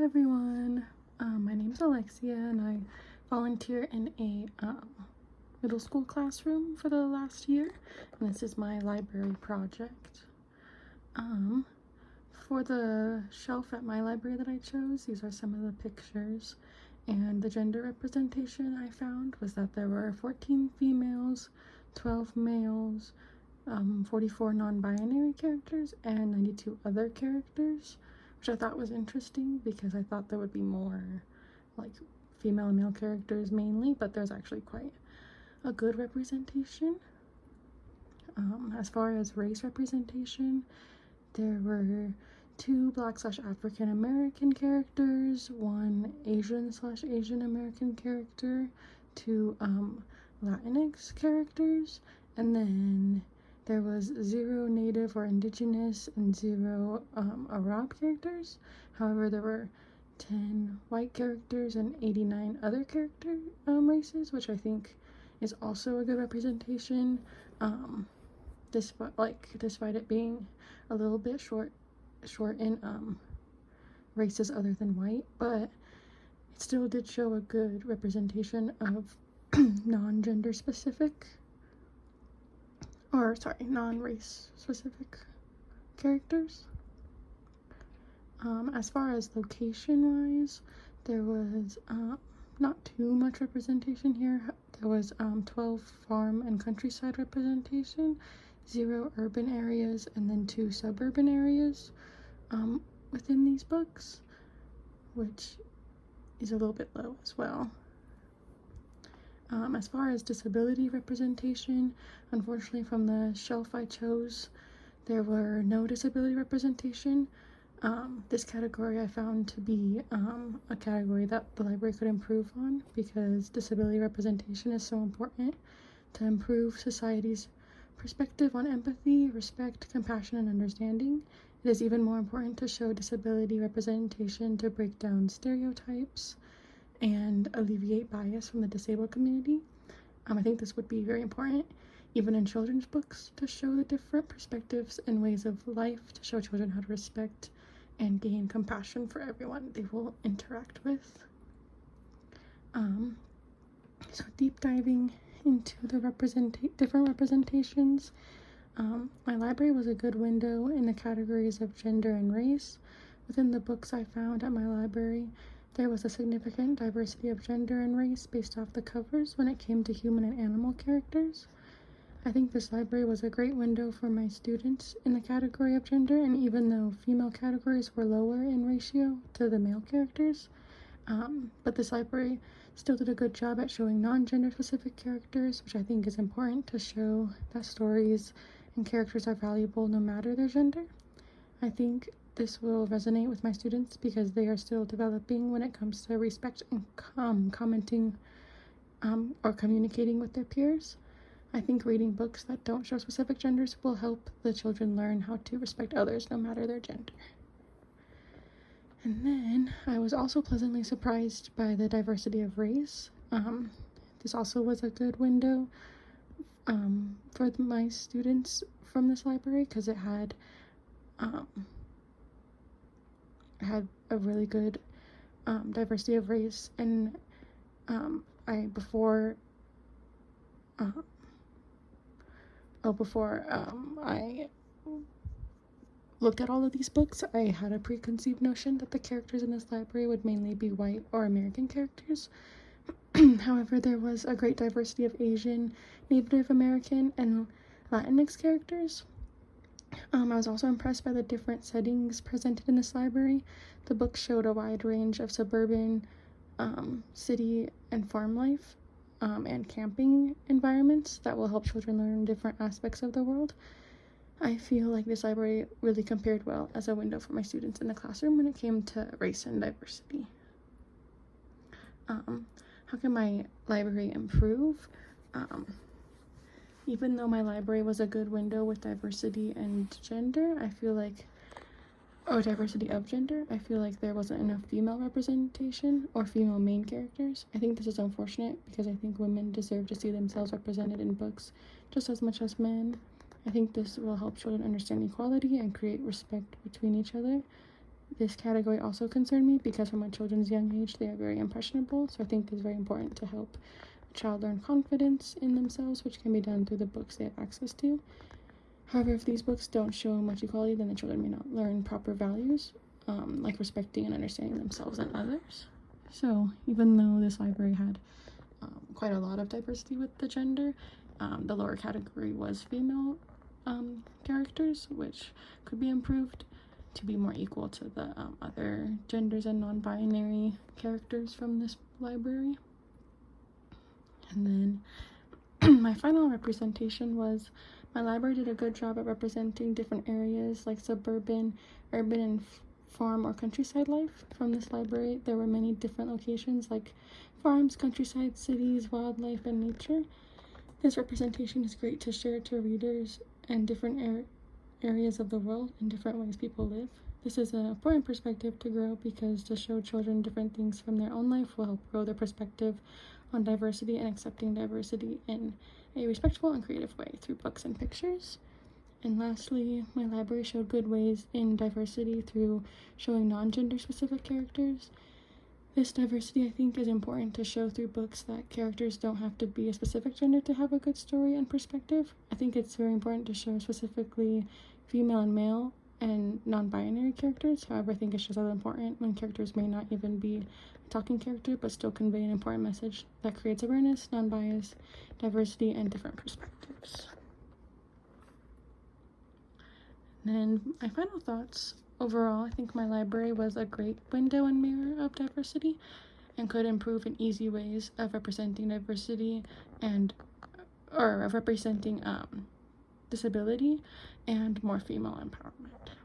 everyone. My name's Alexia and I volunteer in a middle school classroom for the last year, and this is my library project. For the shelf at my library that I chose, these are some of the pictures, and the gender representation I found was that there were 14 females, 12 males, 44 non-binary characters, and 92 other characters, which I thought was interesting because I thought there would be more like female and male characters mainly, but there's actually quite a good representation. As far as race representation, there were 2 Black/African American characters, 1 Asian/Asian American character, 2 Latinx characters, and then there was 0 Native or Indigenous and 0 Arab characters. However, there were 10 white characters and 89 other character races, which I think is also a good representation, despite it being a little bit short in races other than white, but it still did show a good representation of non-gender specific, non-race specific characters. As far as location wise, there was not too much representation here. There was 12 farm and countryside representation, 0 urban areas, and then 2 suburban areas within these books, which is a little bit low as well. As far as disability representation, unfortunately from the shelf I chose, there were no disability representation. This category I found to be a category that the library could improve on, because disability representation is so important to improve society's perspective on empathy, respect, compassion, and understanding. It is even more important to show disability representation to break down stereotypes and alleviate bias from the disabled community. I think this would be very important even in children's books, to show the different perspectives and ways of life, to show children how to respect and gain compassion for everyone they will interact with. So deep diving into the different representations, my library was a good window in the categories of gender and race. Within the books I found at my library, there was a significant diversity of gender and race based off the covers when it came to human and animal characters. I think this library was a great window for my students in the category of gender, and even though female categories were lower in ratio to the male characters, but this library still did a good job at showing non-gender specific characters, which I think is important to show that stories and characters are valuable no matter their gender. I think this will resonate with my students because they are still developing when it comes to respect and commenting or communicating with their peers. I think reading books that don't show specific genders will help the children learn how to respect others no matter their gender. And then I was also pleasantly surprised by the diversity of race. This also was a good window for my students from this library, because it had a really good diversity of race. And before I looked at all of these books, I had a preconceived notion that the characters in this library would mainly be white or American characters. However, there was a great diversity of Asian, Native American, and Latinx characters. I was also impressed by the different settings presented in this library. The book showed a wide range of suburban, city, and farm life, and camping environments that will help children learn different aspects of the world. I feel like this library really compared well as a window for my students in the classroom when it came to race and diversity. How can my library improve? Even though my library was a good window with diversity and gender, diversity of gender, I feel like there wasn't enough female representation or female main characters. I think this is unfortunate because I think women deserve to see themselves represented in books just as much as men. I think this will help children understand equality and create respect between each other. this category also concerned me because from a children's young age, they are very impressionable. So I think it's very important to help a child learn confidence in themselves, which can be done through the books they have access to. However, if these books don't show much equality, then the children may not learn proper values, like respecting and understanding themselves and others. So even though this library had quite a lot of diversity with the gender, the lower category was female characters, which could be improved to be more equal to the other genders and non-binary characters from this library. And then my final representation was my library did a good job at representing different areas like suburban, urban, and farm or countryside life. From this library, there were many different locations like farms, countryside, cities, wildlife, and nature. This representation is great to share to readers and different areas of the world and different ways people live. This is an important perspective to grow because to show children different things from their own life will help grow their perspective on diversity and accepting diversity in a respectful and creative way through books and pictures. And lastly, my library showed good ways in diversity through showing non-gender specific characters. This diversity, I think, is important to show through books that characters don't have to be a specific gender to have a good story and perspective. I think it's very important to show specifically female and male and non-binary characters. However, I think it's just as important when characters may not even be a talking character but still convey an important message that creates awareness, non-bias, diversity, and different perspectives. And then my final thoughts. Overall, I think my library was a great window and mirror of diversity and could improve in easy ways of representing diversity or of representing disability and more female empowerment.